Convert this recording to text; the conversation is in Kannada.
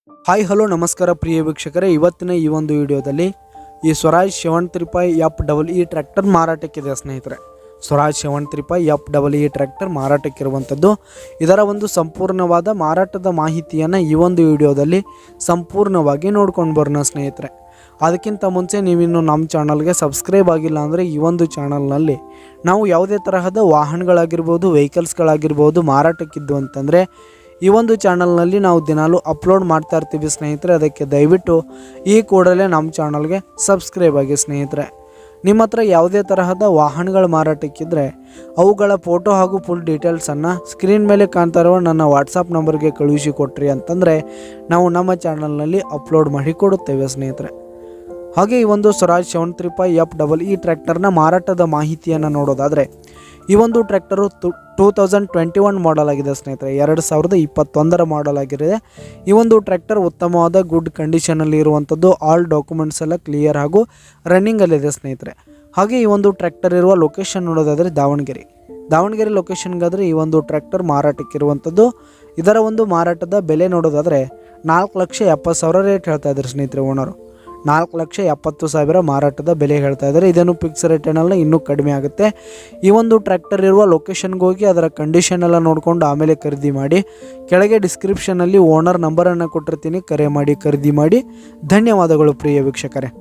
ಹಾಯ್ ಹಲೋ ನಮಸ್ಕಾರ ಪ್ರಿಯ ವೀಕ್ಷಕರೇ, ಇವತ್ತಿನ ಈ ಒಂದು ವಿಡಿಯೋದಲ್ಲಿ ಈ ಸ್ವರಾಜ್ 73 FEE ಟ್ರ್ಯಾಕ್ಟರ್ ಮಾರಾಟಕ್ಕಿದೆ ಸ್ನೇಹಿತರೆ. ಸ್ವರಾಜ್ 73 FEE ಟ್ರ್ಯಾಕ್ಟರ್ ಮಾರಾಟಕ್ಕಿರುವಂಥದ್ದು. ಇದರ ಒಂದು ಸಂಪೂರ್ಣವಾದ ಮಾರಾಟದ ಮಾಹಿತಿಯನ್ನು ಈ ಒಂದು ವಿಡಿಯೋದಲ್ಲಿ ಸಂಪೂರ್ಣವಾಗಿ ನೋಡ್ಕೊಂಡು ಬರೋಣ ಸ್ನೇಹಿತರೆ. ಅದಕ್ಕಿಂತ ಮುಂಚೆ ನೀವಿನ್ನು ನಮ್ಮ ಚಾನಲ್ಗೆ ಸಬ್ಸ್ಕ್ರೈಬ್ ಆಗಿಲ್ಲ ಅಂದರೆ ಈ ಒಂದು ಚಾನಲ್ನಲ್ಲಿ ನಾವು ಯಾವುದೇ ತರಹದ ವಾಹನಗಳಾಗಿರ್ಬೋದು, ವೆಹಿಕಲ್ಸ್ಗಳಾಗಿರ್ಬೋದು ಮಾರಾಟಕ್ಕಿದ್ದು ಅಂತಂದರೆ ಈ ಒಂದು ಚಾನಲ್ನಲ್ಲಿ ನಾವು ದಿನಾಲೂ ಅಪ್ಲೋಡ್ ಮಾಡ್ತಾ ಇರ್ತೀವಿ ಸ್ನೇಹಿತರೆ. ಅದಕ್ಕೆ ದಯವಿಟ್ಟು ಈ ಕೂಡಲೇ ನಮ್ಮ ಚಾನಲ್ಗೆ ಸಬ್ಸ್ಕ್ರೈಬ್ ಆಗಿ ಸ್ನೇಹಿತರೆ. ನಿಮ್ಮ ಹತ್ರ ಯಾವುದೇ ತರಹದ ವಾಹನಗಳ ಮಾರಾಟಕ್ಕಿದ್ದರೆ ಅವುಗಳ ಫೋಟೋ ಹಾಗೂ ಫುಲ್ ಡೀಟೇಲ್ಸನ್ನು ಸ್ಕ್ರೀನ್ ಮೇಲೆ ಕಾಣ್ತಾ ಇರುವ ನನ್ನ ವಾಟ್ಸಪ್ ನಂಬರ್ಗೆ ಕಳುಹಿಸಿ ಕೊಟ್ರಿ ಅಂತಂದರೆ ನಾವು ನಮ್ಮ ಚಾನಲ್ನಲ್ಲಿ ಅಪ್ಲೋಡ್ ಮಾಡಿ ಕೊಡುತ್ತೇವೆ ಸ್ನೇಹಿತರೆ. ಹಾಗೆ ಈ ಒಂದು ಸ್ವರಾಜ್ 73 FEE ಟ್ರ್ಯಾಕ್ಟರ್ನ ಮಾರಾಟದ ಮಾಹಿತಿಯನ್ನು ನೋಡೋದಾದರೆ ಈ ಒಂದು ಟ್ರ್ಯಾಕ್ಟರು 2021 ಮಾಡಲ್ ಆಗಿದೆ ಸ್ನೇಹಿತರೆ. 2021 ಮಾಡಲ್ ಆಗಿದೆ. ಈ ಒಂದು ಟ್ರ್ಯಾಕ್ಟರ್ ಉತ್ತಮವಾದ ಗುಡ್ ಕಂಡೀಷನಲ್ಲಿ ಇರುವಂಥದ್ದು. ಆಲ್ ಡಾಕ್ಯುಮೆಂಟ್ಸ್ ಎಲ್ಲ ಕ್ಲಿಯರ್ ಹಾಗೂ ರನ್ನಿಂಗಲ್ಲಿದೆ ಸ್ನೇಹಿತರೆ. ಹಾಗೆ ಈ ಒಂದು ಟ್ರ್ಯಾಕ್ಟರ್ ಇರುವ ಲೊಕೇಶನ್ ನೋಡೋದಾದರೆ ದಾವಣಗೆರೆ ಲೊಕೇಶನ್ಗಾದರೆ ಈ ಒಂದು ಟ್ರ್ಯಾಕ್ಟರ್ ಮಾರಾಟಕ್ಕಿರುವಂಥದ್ದು. ಇದರ ಒಂದು ಮಾರಾಟದ ಬೆಲೆ ನೋಡೋದಾದರೆ 4,70,000 ರೇಟ್ ಹೇಳ್ತಾ ಇದ್ದಾರೆ ಸ್ನೇಹಿತರೆ. ಓನರು 4,70,000 ಮಾರಾಟದ ಬೆಲೆ ಹೇಳ್ತಾ ಇದ್ದಾರೆ. ಇದೇನು ಫಿಕ್ಸ್ ರೇಟ್ ಏನಲ್ಲ, ಇನ್ನೂ ಕಡಿಮೆ ಆಗುತ್ತೆ. ಈ ಒಂದು ಟ್ರ್ಯಾಕ್ಟರ್ ಇರುವ ಲೊಕೇಶನ್ಗೆ ಹೋಗಿ ಅದರ ಕಂಡೀಷನ್ ಎಲ್ಲ ನೋಡಿಕೊಂಡು ಆಮೇಲೆ ಖರೀದಿ ಮಾಡಿ. ಕೆಳಗೆ ಡಿಸ್ಕ್ರಿಪ್ಷನಲ್ಲಿ ಓನರ್ ನಂಬರನ್ನು ಕೊಟ್ಟಿರ್ತೀನಿ, ಕರೆ ಮಾಡಿ ಖರೀದಿ ಮಾಡಿ. ಧನ್ಯವಾದಗಳು ಪ್ರಿಯ ವೀಕ್ಷಕರೇ.